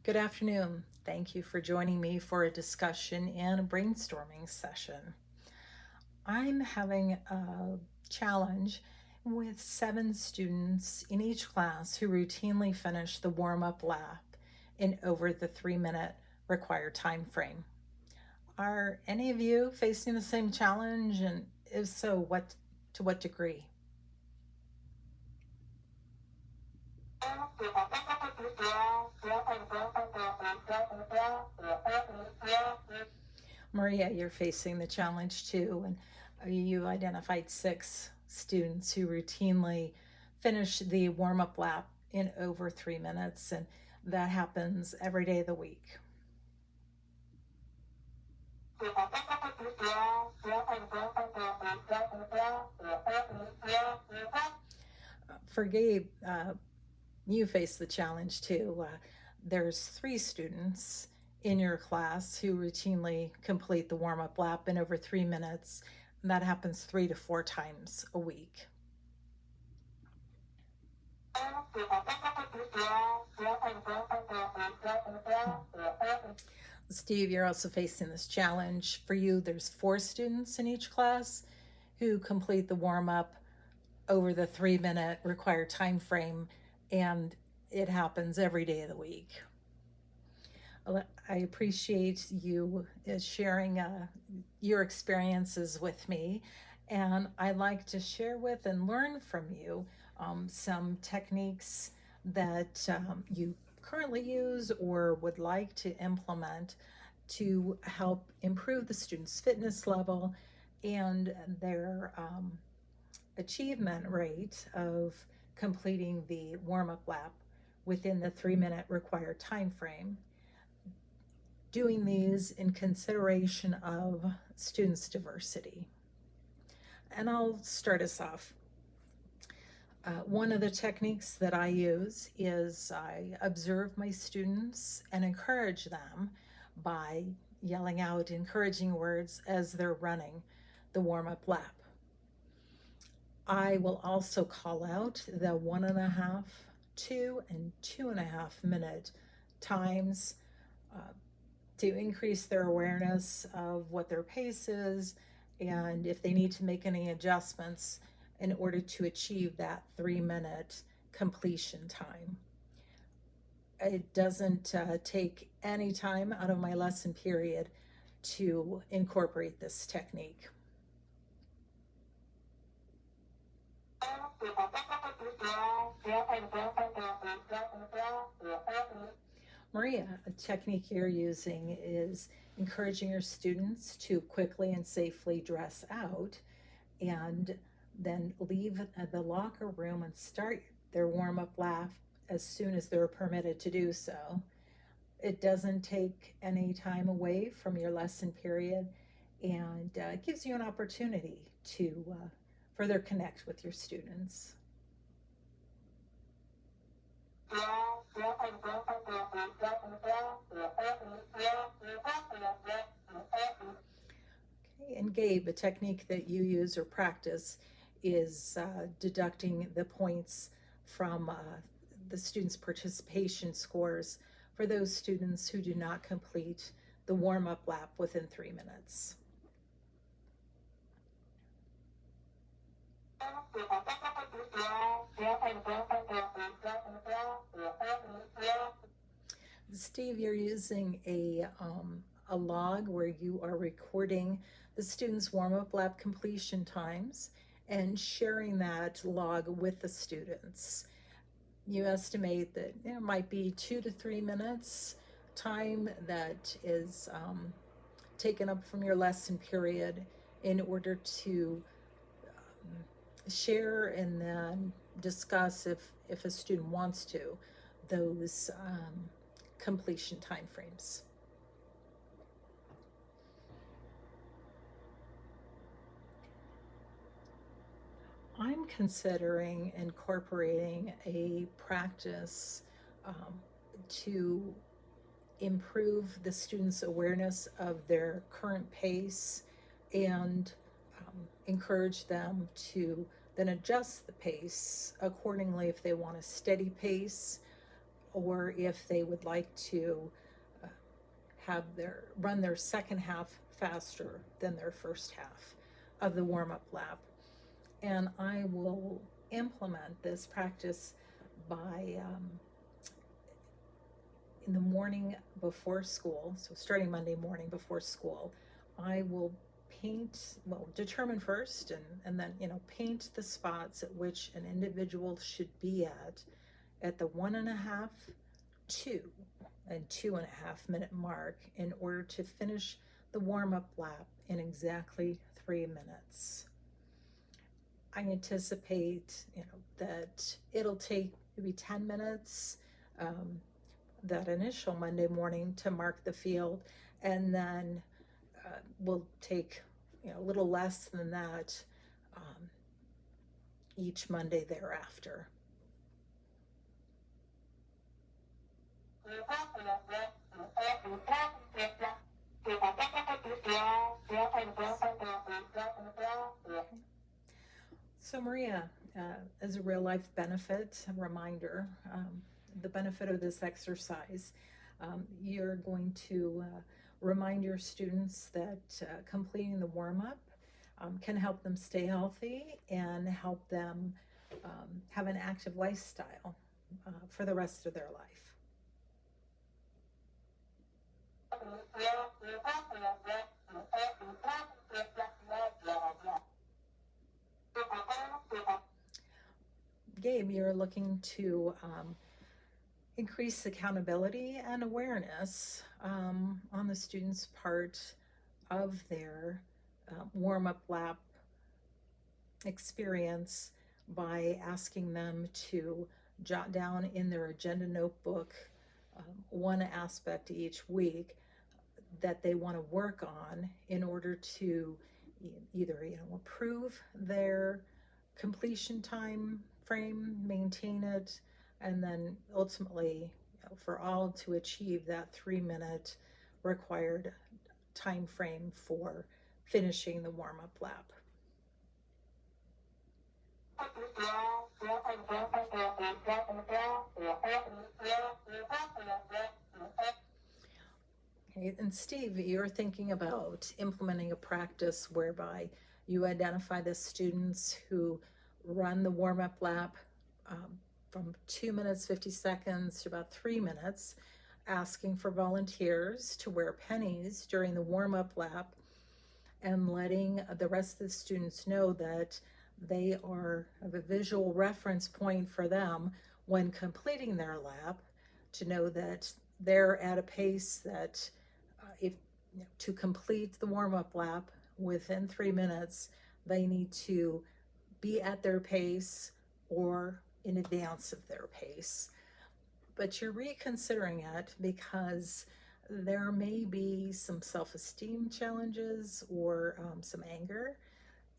Good afternoon. Thank you for joining me for a discussion and a brainstorming session. I'm having a challenge with 7 students in each class who routinely finish the warm-up lap in over the 3-minute required time frame. Are any of you facing the same challenge, and if so, to what degree? Maria, you're facing the challenge too, and you identified 6 students who routinely finish the warm-up lap in over 3 minutes, and that happens every day of the week. For Gabe, you face the challenge too. There's 3 students in your class who routinely complete the warm-up lap in over 3 minutes. And that happens 3 to 4 times a week. Steve, you're also facing this challenge. For you, there's 4 students in each class who complete the warm-up over the 3-minute required time frame, and it happens every day of the week. I appreciate you sharing your experiences with me, and I'd like to share with and learn from you some techniques that you currently use or would like to implement to help improve the student's fitness level and their achievement rate of completing the warm-up lap within the 3-minute required time frame. Doing these in consideration of students' diversity. And I'll start us off. One of the techniques that I use is I observe my students and encourage them by yelling out encouraging words as they're running the warm-up lap. I will also call out the 1.5, 2, and 2.5 minute times to increase their awareness of what their pace is and if they need to make any adjustments in order to achieve that 3-minute completion time. It doesn't take any time out of my lesson period to incorporate this technique. Maria, a technique you're using is encouraging your students to quickly and safely dress out and then leave the locker room and start their warm-up lap as soon as they're permitted to do so. It doesn't take any time away from your lesson period, and it gives you an opportunity to further connect with your students. Okay, and Gabe, a technique that you use or practice is deducting the points from the students' participation scores for those students who do not complete the warm-up lap within 3 minutes. Steve, you're using a log where you are recording the students' warm-up lap completion times and sharing that log with the students. You estimate that there might be 2 to 3 minutes time that is taken up from your lesson period in order to share and then discuss, if a student wants to, those completion timeframes. I'm considering incorporating a practice to improve the students' awareness of their current pace and encourage them to then adjust the pace accordingly if they want a steady pace or if they would like to uh, run their second half faster than their first half of the warm-up lap. And I will implement this practice by in the morning before school, so starting Monday morning before school, I will determine first and then, paint the spots at which an individual should be at the 1.5, 2, and 2.5 minute mark in order to finish the warm-up lap in exactly 3 minutes. I anticipate, that it'll take maybe 10 minutes, that initial Monday morning to mark the field, and then we'll take, a little less than that each Monday thereafter. So Maria, as a real life benefit, a reminder, the benefit of this exercise, you're going to remind your students that completing the warm-up can help them stay healthy and help them have an active lifestyle for the rest of their life. Gabe, you're looking to increase accountability and awareness on the student's part of their warm-up lap experience by asking them to jot down in their agenda notebook one aspect each week that they want to work on in order to either improve their completion time frame, maintain it, and then ultimately for all to achieve that 3-minute required time frame for finishing the warm-up lap. Okay, and Steve, you're thinking about implementing a practice whereby you identify the students who run the warm-up lap from 2 minutes 50 seconds to about 3 minutes, asking for volunteers to wear pennies during the warm-up lap, and letting the rest of the students know that they have a visual reference point for them when completing their lap, to know that they're at a pace that to complete the warm-up lap within 3 minutes, they need to be at their pace or in advance of their pace. But you're reconsidering it because there may be some self-esteem challenges or some anger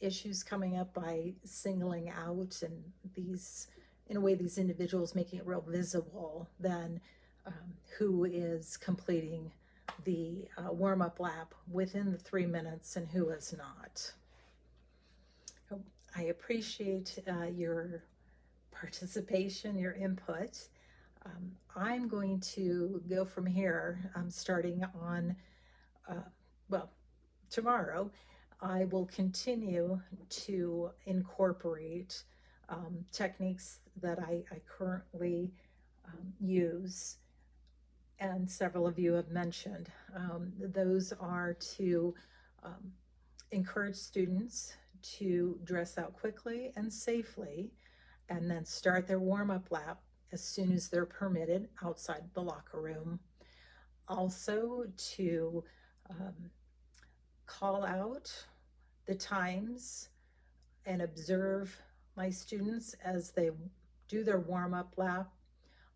issues coming up by singling out, and these individuals, making it real visible then who is completing the warm-up lap within the 3 minutes and who is not. I appreciate your participation, your input. I'm going to go from here, starting on, tomorrow. I will continue to incorporate techniques that I currently use, and several of you have mentioned. Those are to encourage students to dress out quickly and safely, and then start their warm-up lap as soon as they're permitted outside the locker room. Also to call out the times and observe my students as they do their warm-up lap.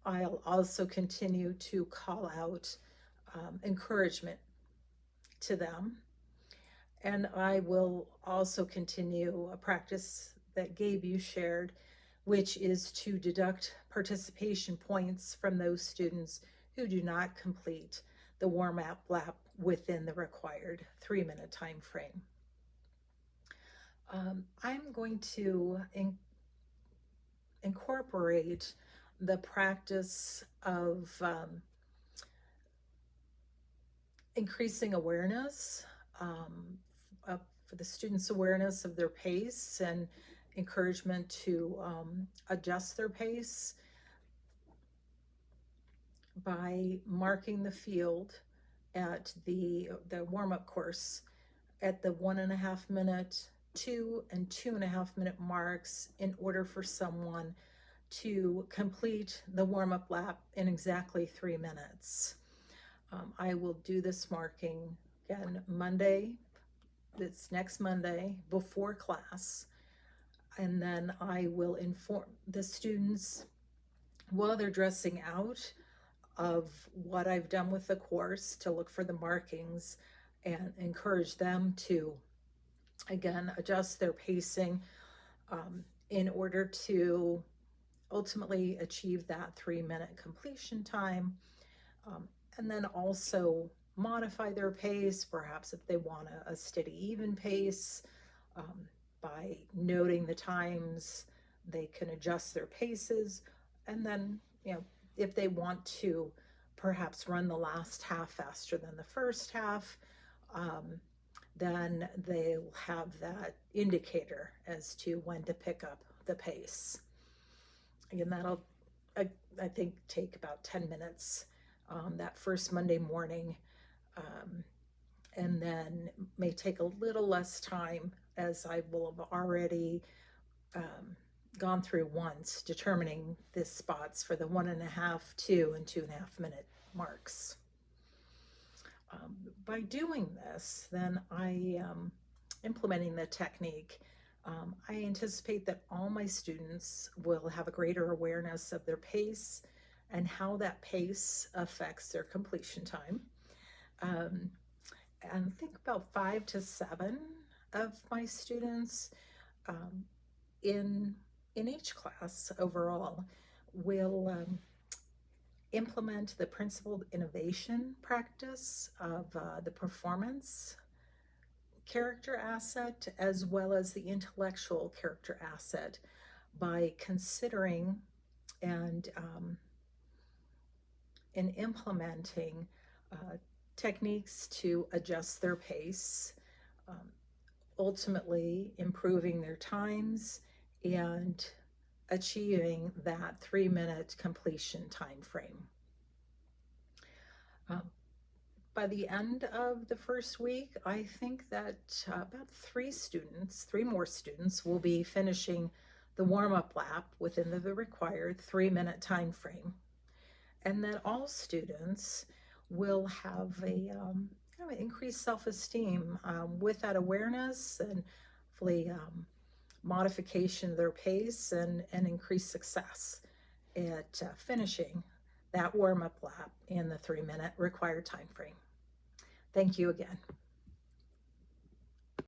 I'll also continue to call out encouragement to them. And I will also continue a practice that Gabe, you shared, which is to deduct participation points from those students who do not complete the warm-up lap within the required 3-minute time frame. I'm going to incorporate the practice of increasing awareness, for the students' awareness of their pace and encouragement to adjust their pace by marking the field at the warm-up course at the 1.5 minute, 2 and 2.5 minute marks in order for someone to complete the warm-up lap in exactly 3 minutes. I will do this marking again Monday, it's next Monday, before class, and then I will inform the students while they're dressing out of what I've done with the course to look for the markings and encourage them to, again, adjust their pacing in order to ultimately achieve that 3 minute completion time. And then also modify their pace, perhaps if they want a steady, even pace. By noting the times, they can adjust their paces. And then, if they want to perhaps run the last half faster than the first half, then they'll have that indicator as to when to pick up the pace. Again, that'll, I think, take about 10 minutes that first Monday morning, and then may take a little less time, as I will have already gone through once, determining the spots for the 1.5, 2 and 2.5 minute marks. By doing this, then I implementing the technique, I anticipate that all my students will have a greater awareness of their pace and how that pace affects their completion time. And I think about 5 to 7 of my students in each class overall will implement the principled innovation practice of the performance character asset as well as the intellectual character asset by considering and implementing techniques to adjust their pace, ultimately improving their times and achieving that 3 minute completion time frame. By the end of the first week, I think that about 3 more students will be finishing the warm-up lap within the required 3 minute time frame. And then all students will have a kind of increased self-esteem with that awareness and hopefully modification of their pace and increased success at finishing that warm-up lap in the 3 minute required time frame. Thank you again.